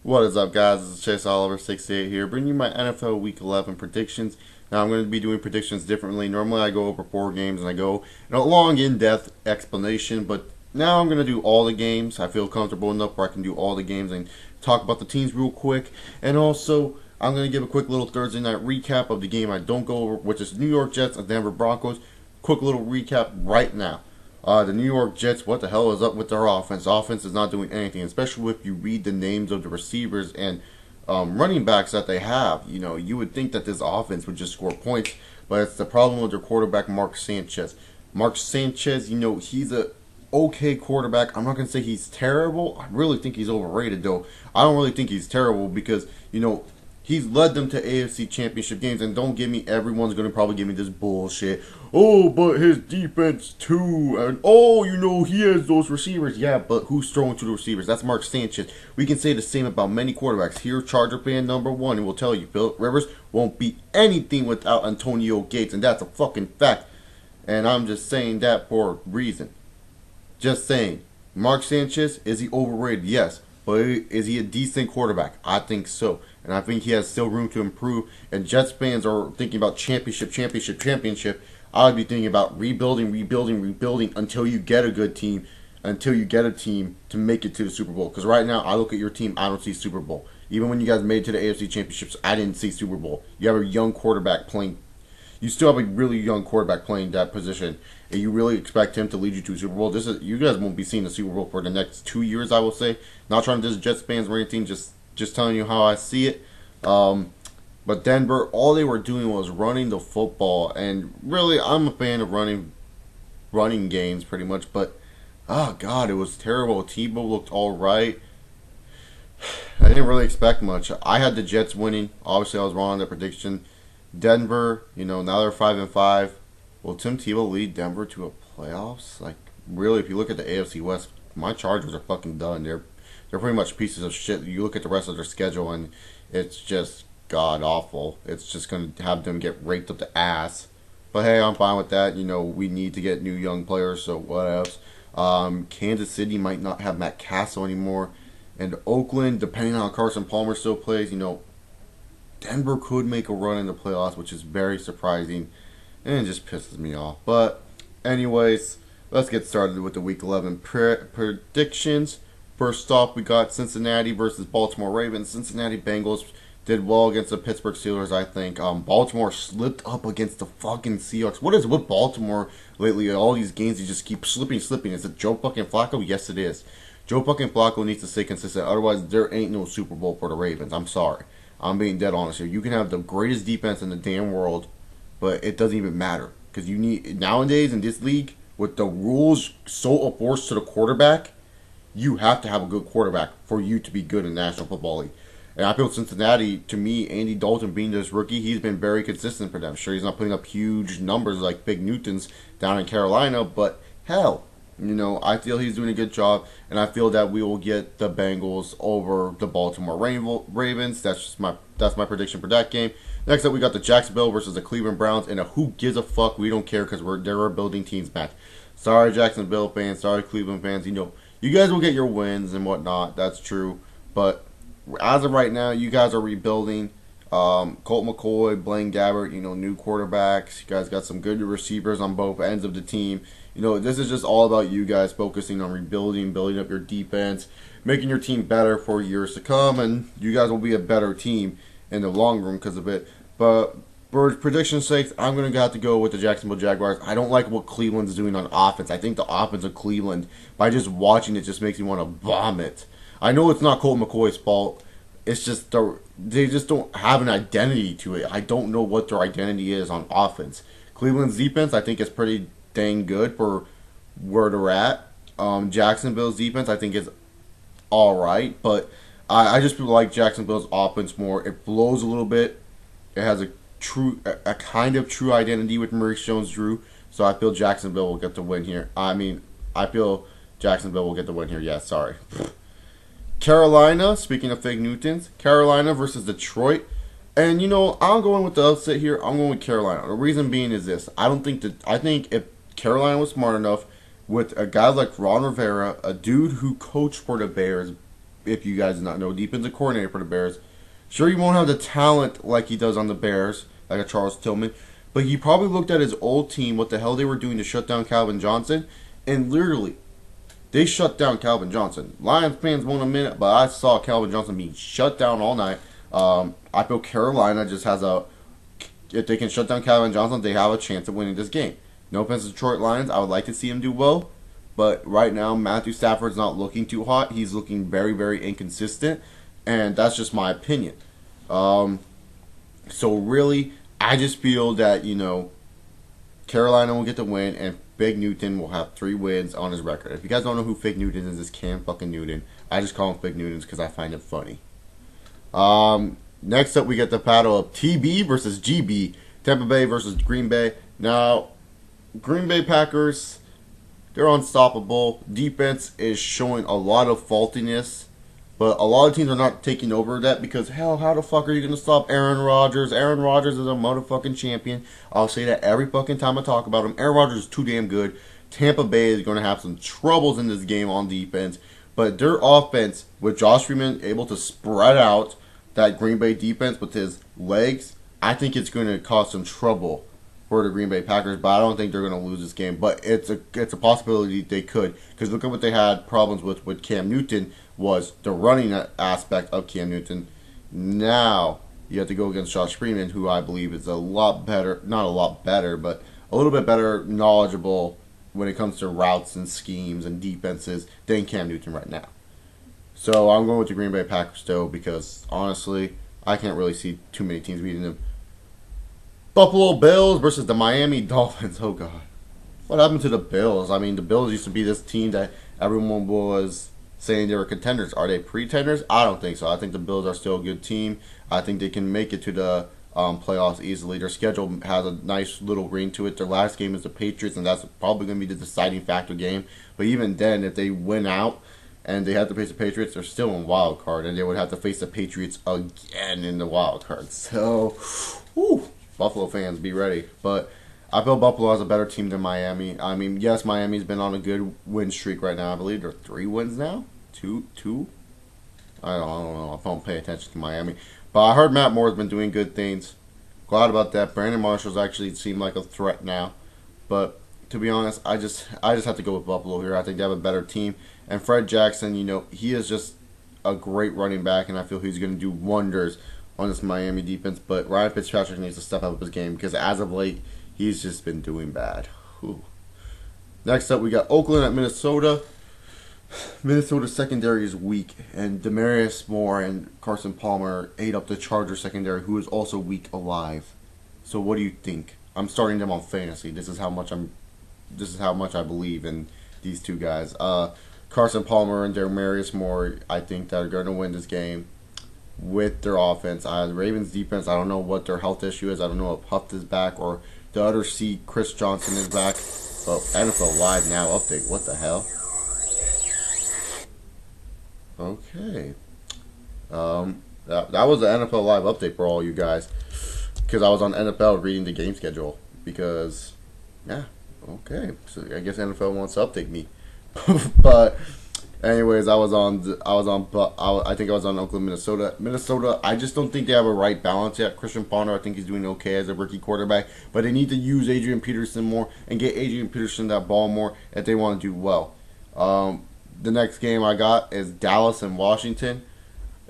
What is up, guys? This is Chase Oliver 68 here, bringing you my NFL Week 11 predictions. Now, I'm going to be doing predictions differently. Normally, I go over 4 games and I go in a long, in-depth explanation, but now I'm going to do all the games. I feel comfortable enough where I can do all the games and talk about the teams real quick. And also, I'm going to give a quick little Thursday night recap of the game I don't go over, which is New York Jets and Denver Broncos. Quick little recap right now. The New York Jets, what the hell is up with their offense? Offense is not doing anything, especially if you read the names of the receivers and running backs that they have. You know, you would think that this offense would just score points, but it's the problem with their quarterback, Mark Sanchez. Mark Sanchez, he's a okay quarterback. I'm not going to say he's terrible. I really think he's overrated, though. I don't really think he's terrible because, he's led them to AFC Championship games, and don't get me, everyone's going to probably give me this bullshit. Oh, but his defense too, and he has those receivers. Yeah, but who's throwing to the receivers? That's Mark Sanchez. We can say the same about many quarterbacks. Here, Charger fan number one, and we'll tell you, Philip Rivers won't be anything without Antonio Gates, and that's a fucking fact. And I'm just saying that for a reason. Just saying. Mark Sanchez, is he overrated? Yes. But is he a decent quarterback? I think so. And I think he has still room to improve. And Jets fans are thinking about championship. I would be thinking about rebuilding until you get a good team, until you get a team to make it to the Super Bowl. Because right now, I look at your team, I don't see Super Bowl. Even when you guys made it to the AFC Championships, I didn't see Super Bowl. You have a young quarterback playing. You still have a really young quarterback playing that position, and you really expect him to lead you to a Super Bowl. You guys won't be seeing the Super Bowl for the next 2 years, I will say. Not trying to diss Jets fans or anything, just telling you how I see it. But Denver, all they were doing was running the football, and really, I'm a fan of running games pretty much. But oh god, it was terrible. Tebow looked all right. I didn't really expect much. I had the Jets winning. Obviously, I was wrong on the prediction. Denver, now they're 5-5. Will Tim Tebow lead Denver to a playoffs? Like, really, if you look at the AFC West, my Chargers are fucking done. They're pretty much pieces of shit. You look at the rest of their schedule, and it's just god awful. It's just gonna have them get raped up the ass. But hey, I'm fine with that. We need to get new young players, so what else? Kansas City might not have Matt Castle anymore, and Oakland, depending on how Carson Palmer still plays, Denver could make a run in the playoffs, which is very surprising, and it just pisses me off. But anyways, let's get started with the Week 11 predictions. First off, we got Cincinnati versus Baltimore Ravens. Cincinnati Bengals did well against the Pittsburgh Steelers, I think. Baltimore slipped up against the fucking Seahawks. What is with Baltimore lately? All these games, you just keep slipping. Is it Joe fucking Flacco? Yes, it is. Joe fucking Flacco needs to stay consistent. Otherwise, there ain't no Super Bowl for the Ravens. I'm sorry. I'm being dead honest here. You can have the greatest defense in the damn world, but it doesn't even matter. Because you need, nowadays in this league, with the rules so enforced to the quarterback, you have to have a good quarterback for you to be good in the National Football League. And I feel Cincinnati, to me, Andy Dalton being this rookie, he's been very consistent for them. Sure, he's not putting up huge numbers like Big Newton's down in Carolina, but hell, I feel he's doing a good job, and I feel that we will get the Bengals over the Baltimore Ravens. That's my prediction for that game. Next up, we got the Jacksonville versus the Cleveland Browns, and who gives a fuck? We don't care because they're a building teams match. Sorry, Jacksonville fans. Sorry, Cleveland fans. You guys will get your wins and whatnot. That's true, but as of right now, you guys are rebuilding. Colt McCoy, Blaine Gabbert, new quarterbacks. You guys got some good receivers on both ends of the team. This is just all about you guys focusing on rebuilding, building up your defense, making your team better for years to come, and you guys will be a better team in the long run because of it. But for prediction's sake, I'm going to have to go with the Jacksonville Jaguars. I don't like what Cleveland's doing on offense. I think the offense of Cleveland, by just watching it, just makes me want to vomit. I know it's not Colt McCoy's fault. It's just they just don't have an identity to it. I don't know what their identity is on offense. Cleveland's defense, I think, is pretty dang good for where they're at. Jacksonville's defense, I think, is all right, but I just like Jacksonville's offense more. It flows a little bit. It has a kind of true identity with Maurice Jones-Drew, so I feel Jacksonville will get the win here. I feel Jacksonville will get the win here. Yeah, sorry. Carolina, speaking of fake Newtons, Carolina versus Detroit. And, I'm going with the upset here. I'm going with Carolina. The reason being is this. I think if Carolina was smart enough with a guy like Ron Rivera, a dude who coached for the Bears if you guys do not know, defensive coordinator for the Bears. Sure, he won't have the talent like he does on the Bears, like a Charles Tillman, but he probably looked at his old team, what the hell they were doing to shut down Calvin Johnson, and literally, they shut down Calvin Johnson. Lions fans won't admit it, but I saw Calvin Johnson being shut down all night. I feel Carolina just has a, if they can shut down Calvin Johnson, they have a chance of winning this game. No offense to Detroit Lions, I would like to see him do well, but right now Matthew Stafford's not looking too hot. He's looking very, very inconsistent, and that's just my opinion. So really, I just feel that, Carolina will get the win, and Fig Newton will have 3 wins on his record. If you guys don't know who Fig Newton is, it's Cam fucking Newton. I just call him Fig Newton because I find it funny. Next up, we get the battle of TB versus GB. Tampa Bay versus Green Bay. Now, Green Bay Packers, they're unstoppable. Defense is showing a lot of faultiness. But a lot of teams are not taking over that because, hell, how the fuck are you going to stop Aaron Rodgers? Aaron Rodgers is a motherfucking champion. I'll say that every fucking time I talk about him. Aaron Rodgers is too damn good. Tampa Bay is going to have some troubles in this game on defense. But their offense, with Josh Freeman able to spread out that Green Bay defense with his legs, I think it's going to cause some trouble for the Green Bay Packers, but I don't think they're going to lose this game. But it's a possibility they could, because look at what they had problems with Cam Newton, was the running aspect of Cam Newton. Now you have to go against Josh Freeman, who I believe is a lot better, not a lot better, but a little bit better, knowledgeable when it comes to routes and schemes and defenses than Cam Newton right now. So I'm going with the Green Bay Packers still, because honestly, I can't really see too many teams beating them. Buffalo Bills versus the Miami Dolphins. Oh, God. What happened to the Bills? I mean, the Bills used to be this team that everyone was saying they were contenders. Are they pretenders? I don't think so. I think the Bills are still a good team. I think they can make it to the playoffs easily. Their schedule has a nice little ring to it. Their last game is the Patriots, and that's probably going to be the deciding factor game. But even then, if they win out and they have to face the Patriots, they're still in wild card, and they would have to face the Patriots again in the wild card. So, whew. Buffalo fans, be ready. But I feel Buffalo has a better team than Miami. I mean, yes, Miami's been on a good win streak right now. I believe they're 3 wins now. Two. I don't know. I don't pay attention to Miami. But I heard Matt Moore's been doing good things. Glad about that. Brandon Marshall's actually seemed like a threat now. But to be honest, I just have to go with Buffalo here. I think they have a better team. And Fred Jackson, he is just a great running back, and I feel he's going to do wonders on this Miami defense. But Ryan Fitzpatrick needs to step up his game, because as of late, he's just been doing bad. Whew. Next up, we got Oakland at Minnesota. Minnesota's secondary is weak, and Demarius Moore and Carson Palmer ate up the Chargers secondary, who is also weak alive. So what do you think? I'm starting them on fantasy. This is how much I believe in these two guys. Carson Palmer and Demarius Moore, I think they're going to win this game with their offense. The Ravens defense, I don't know what their health issue is. I don't know if Huff is back or the other C, Chris Johnson, is back. But NFL Live Now update. What the hell? Okay. That was the NFL Live update for all you guys, because I was on NFL reading the game schedule. Because, yeah, okay. So I guess NFL wants to update me. But anyways, I think I was on Oakland, Minnesota. Minnesota, I just don't think they have a right balance yet. Christian Ponder, I think he's doing okay as a rookie quarterback, but they need to use Adrian Peterson more and get Adrian Peterson that ball more if they want to do well. The next game I got is Dallas and Washington.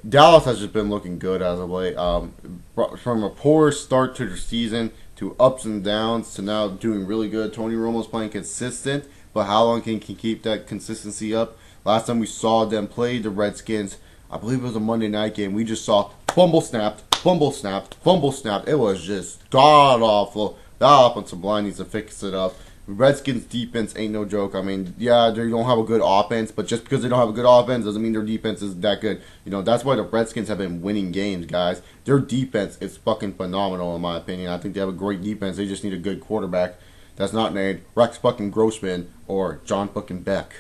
Dallas has just been looking good as of late. From a poor start to the season to ups and downs to now doing really good. Tony Romo's playing consistent, but how long can he keep that consistency up? Last time we saw them play the Redskins, I believe it was a Monday night game, we just saw fumble snapped, fumble snapped, fumble snapped. It was just god-awful. That offensive line needs to fix it up. Redskins defense ain't no joke. I mean, yeah, they don't have a good offense, but just because they don't have a good offense doesn't mean their defense is that good. That's why the Redskins have been winning games, guys. Their defense is fucking phenomenal, in my opinion. I think they have a great defense. They just need a good quarterback that's not named Rex fucking Grossman or John fucking Beck.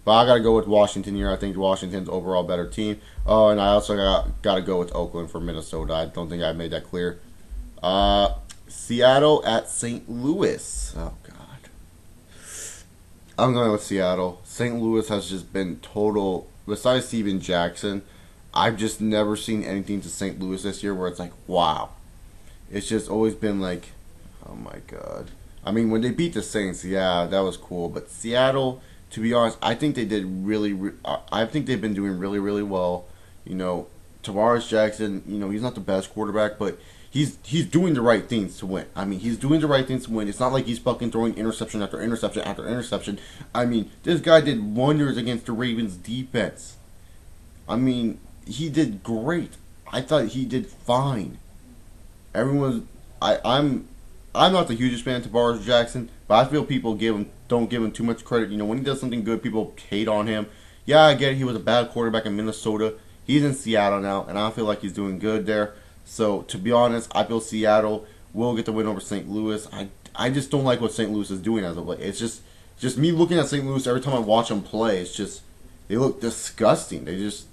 But I got to go with Washington here. I think Washington's overall better team. Oh, and I also got to go with Oakland for Minnesota. I don't think I made that clear. Seattle at St. Louis. Oh, God. I'm going with Seattle. St. Louis has just been total besides Steven Jackson, I've just never seen anything to St. Louis this year where it's like, wow. It's just always been like, oh my god. I mean, when they beat the Saints, yeah, that was cool. But Seattle, to be honest, I think they did I think they've been doing really, really well. You know, Tavares Jackson, you know, he's not the best quarterback, but he's doing the right things to win. I mean, he's doing the right things to win. It's not like he's fucking throwing interception after interception after interception. I mean, this guy did wonders against the Ravens defense. I mean, he did great. I thought he did fine. Everyone, I'm not the hugest fan of Tavares Jackson, but I feel people don't give him too much credit. You know, when he does something good, people hate on him. Yeah, I get it. He was a bad quarterback in Minnesota. He's in Seattle now, and I feel like he's doing good there. So, to be honest, I feel Seattle will get the win over St. Louis. I just don't like what St. Louis is doing as of late. It's just me looking at St. Louis every time I watch them play. It's just, they look disgusting. They just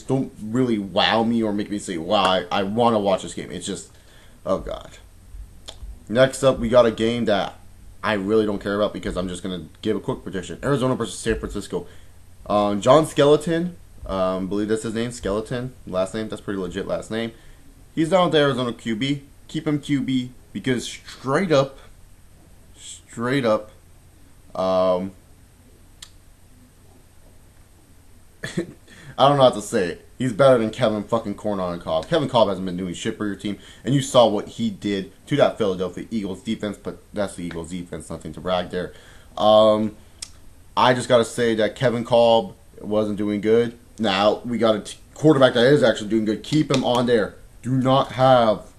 don't really wow me or make me say, wow, I want to watch this game. It's just, oh god. Next up, we got a game that I really don't care about because I'm just going to give a quick prediction. Arizona versus San Francisco. John Skeleton, believe that's his name, Skeleton, last name, that's pretty legit last name. He's down with the Arizona QB. Keep him QB because straight up, I don't know how to say it. He's better than Kevin fucking Cornell and Cobb. Kevin Cobb hasn't been doing shit for your team, and you saw what he did to that Philadelphia Eagles defense, but that's the Eagles defense, nothing to brag there. I just got to say that Kevin Cobb wasn't doing good. Now, we got a quarterback that is actually doing good. Keep him on there. Do not have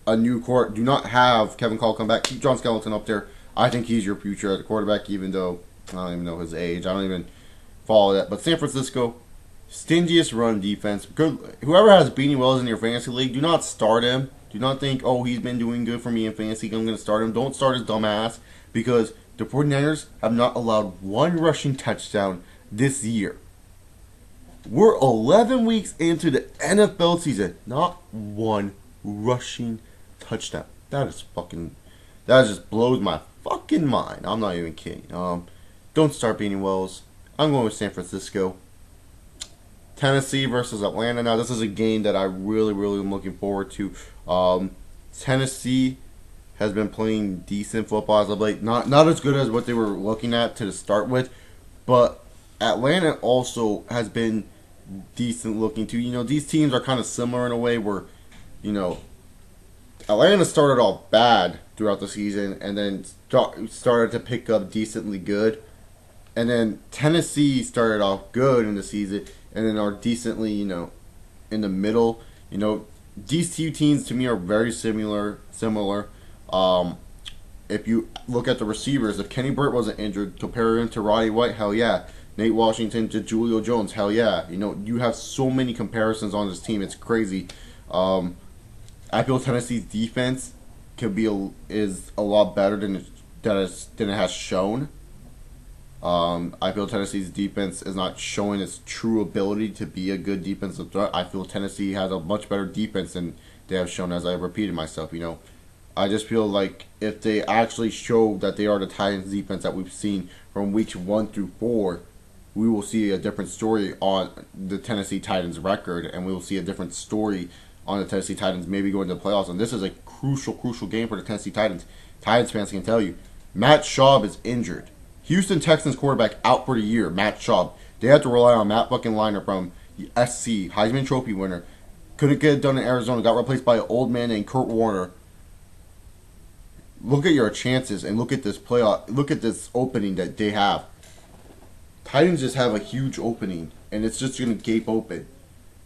do not have Kevin Cobb come back. Keep John Skeleton up there. I think he's your future as a quarterback, even though I don't even know his age. I don't even follow that. But San Francisco, stingiest run defense. Whoever has Beanie Wells in your fantasy league, do not start him. Do not think, oh, he's been doing good for me in fantasy, I'm going to start him. Don't start his dumb ass because the 49ers have not allowed one rushing touchdown this year. We're 11 weeks into the NFL season. Not one rushing touchdown. That just blows my fucking mind. I'm not even kidding. Don't start Beanie Wells. I'm going with San Francisco. Tennessee versus Atlanta. Now, this is a game that I really, really am looking forward to. Tennessee has been playing decent football as of late. Not as good as what they were looking at to start with, but Atlanta also has been decent looking too. You know, these teams are kind of similar in a way where, you know, Atlanta started off bad throughout the season and then started to pick up decently good. And then Tennessee started off good in the season and then are decently, you know, in the middle. You know, these two teams to me are very similar. If you look at the receivers, if Kenny Britt wasn't injured, compare him to Roddy White, hell yeah. Nate Washington to Julio Jones, hell yeah. You know, you have so many comparisons on this team. It's crazy. I feel Tennessee's defense is a lot better than it has shown. I feel Tennessee's defense is not showing its true ability to be a good defensive threat. I feel Tennessee has a much better defense than they have shown, as I repeated myself. You know, I just feel like if they actually show that they are the Titans defense that we've seen from weeks 1 through 4, we will see a different story on the Tennessee Titans record, and we will see a different story on the Tennessee Titans maybe going to the playoffs. And this is a crucial game for the Tennessee Titans. Titans fans can tell you, Matt Schaub is injured. Houston Texans quarterback out for the year, Matt Schaub. They have to rely on Matt fucking Liner from SC, Heisman Trophy winner. Couldn't get it done in Arizona. Got replaced by an old man named Kurt Warner. Look at your chances and look at this playoff. Look at this opening that they have. Titans just have a huge opening, and it's just going to gape open.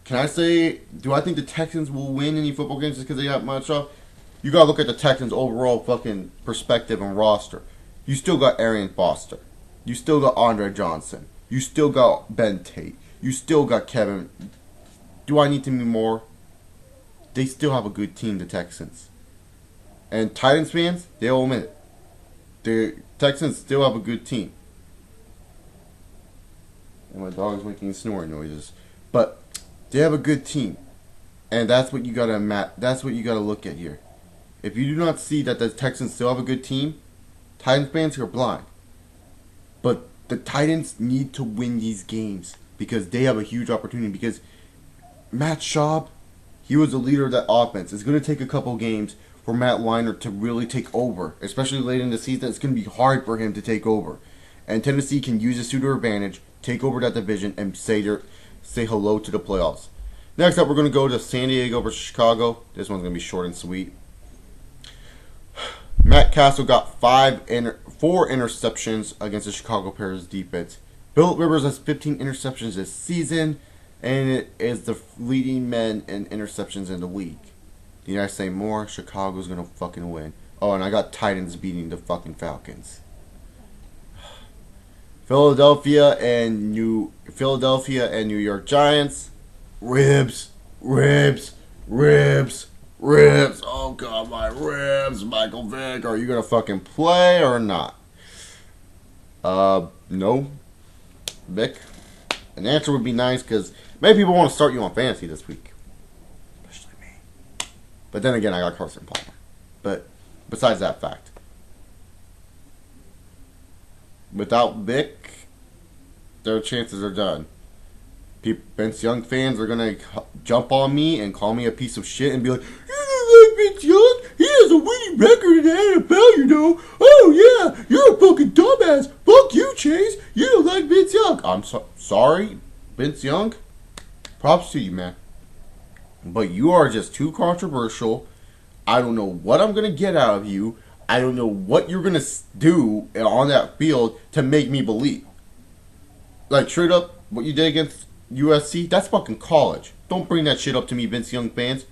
Can I say, do I think the Texans will win any football games just because they have Matt Schaub? You got to look at the Texans' overall fucking perspective and roster. You still got Arian Foster. You still got Andre Johnson. You still got Ben Tate. You still got Kevin. Do I need to be more? They still have a good team, the Texans. And Titans fans, they'll admit it. The Texans still have a good team. And my dog's making snoring noises. But they have a good team. And that's what you gotta look at here. If you do not see that the Texans still have a good team, Titans fans, you're blind. But the Titans need to win these games. because they have a huge opportunity. Because Matt Schaub, he was the leader of that offense. It's going to take a couple games for Matt Leinart to really take over, especially late in the season. It's going to be hard for him to take over, and Tennessee can use this to their advantage, take over that division, and say hello to the playoffs. Next up, we're going to go to San Diego versus Chicago. This one's going to be short and sweet. Matt Castle got 4 interceptions against the Chicago Bears defense. Phillip Rivers has 15 interceptions this season, and it is the leading man in interceptions in the league. Need I say more? Chicago's gonna fucking win. Oh, and I got Titans beating the fucking Falcons. Philadelphia and New York Giants. Ribs. Oh god, my ribs. Michael Vick, are you gonna fucking play or not? No. Vick. An answer would be nice, because maybe people want to start you on fantasy this week. Especially me. But then again, I got Carson Palmer. But besides that fact, without Vick, their chances are done. Vince Young fans are going to jump on me and call me a piece of shit and be like, "You don't like Vince Young? He has a winning record in the NFL, you know. Oh, yeah, you're a fucking dumbass. Fuck you, Chase. You don't like Vince Young." I'm sorry, Vince Young. Props to you, man. But you are just too controversial. I don't know what I'm going to get out of you. I don't know what you're going to do on that field to make me believe. Like, straight up, what you did against USC, that's fucking college. Don't bring that shit up to me, Vince Young fans.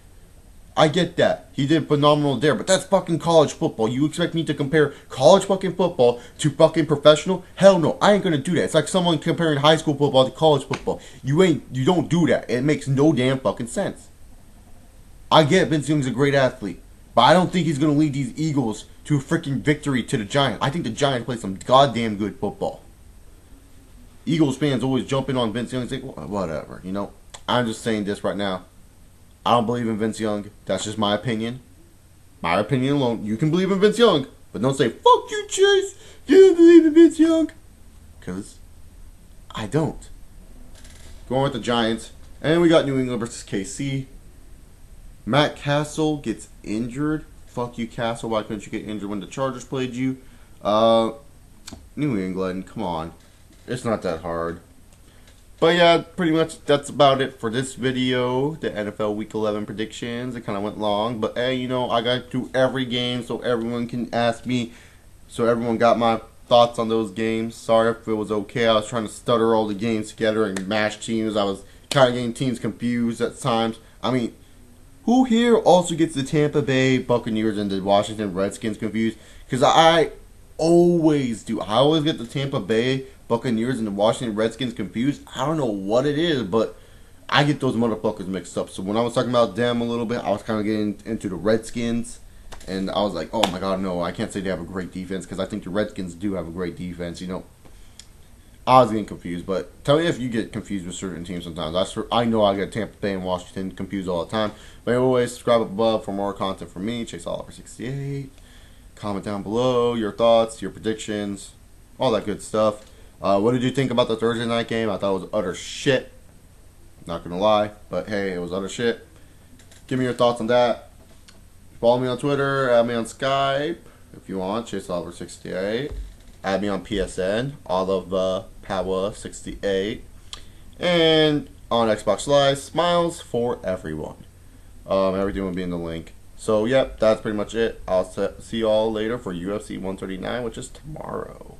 I get that. He did phenomenal there, but that's fucking college football. You expect me to compare college fucking football to fucking professional? Hell no, I ain't gonna do that. It's like someone comparing high school football to college football. You don't do that. It makes no damn fucking sense. I get Vince Young's a great athlete, but I don't think he's gonna lead these Eagles to a freaking victory to the Giants. I think the Giants play some goddamn good football. Eagles fans always jumping on Vince Young and saying, whatever, you know. I'm just saying this right now. I don't believe in Vince Young. That's just my opinion. My opinion alone. You can believe in Vince Young, but don't say, "Fuck you, Chase. You don't believe in Vince Young." Because I don't. Going with the Giants. And we got New England versus KC. Matt Castle gets injured. Fuck you, Castle. Why couldn't you get injured when the Chargers played you? New England, come on. It's not that hard. But yeah, pretty much that's about it for this video. The NFL Week 11 predictions. It kind of went long. But hey, you know, I got through every game so everyone can ask me. So everyone got my thoughts on those games. Sorry if it was okay. I was trying to stutter all the games together and mash teams. I was kind of getting teams confused at times. I mean, who here also gets the Tampa Bay Buccaneers and the Washington Redskins confused? Because I always do. I always get the Tampa Bay Buccaneers and the Washington Redskins confused. I don't know what it is, but I get those motherfuckers mixed up. So when I was talking about them a little bit, I was kind of getting into the Redskins. And I was like, oh my god, no, I can't say they have a great defense, because I think the Redskins do have a great defense, you know. I was getting confused, but tell me if you get confused with certain teams sometimes. I know I get Tampa Bay and Washington confused all the time. But anyways, subscribe up above for more content from me, Chase Oliver 68. Comment down below your thoughts, your predictions, all that good stuff. What did you think about the Thursday night game? I thought it was utter shit. Not gonna lie, but hey, it was utter shit. Give me your thoughts on that. Follow me on Twitter, add me on Skype if you want, Chase Oliver 68. Add me on PSN, Power 68. And on Xbox Live, Smiles for everyone. Everything will be in the link. So, yep, that's pretty much it. I'll see y'all later for UFC 139, which is tomorrow.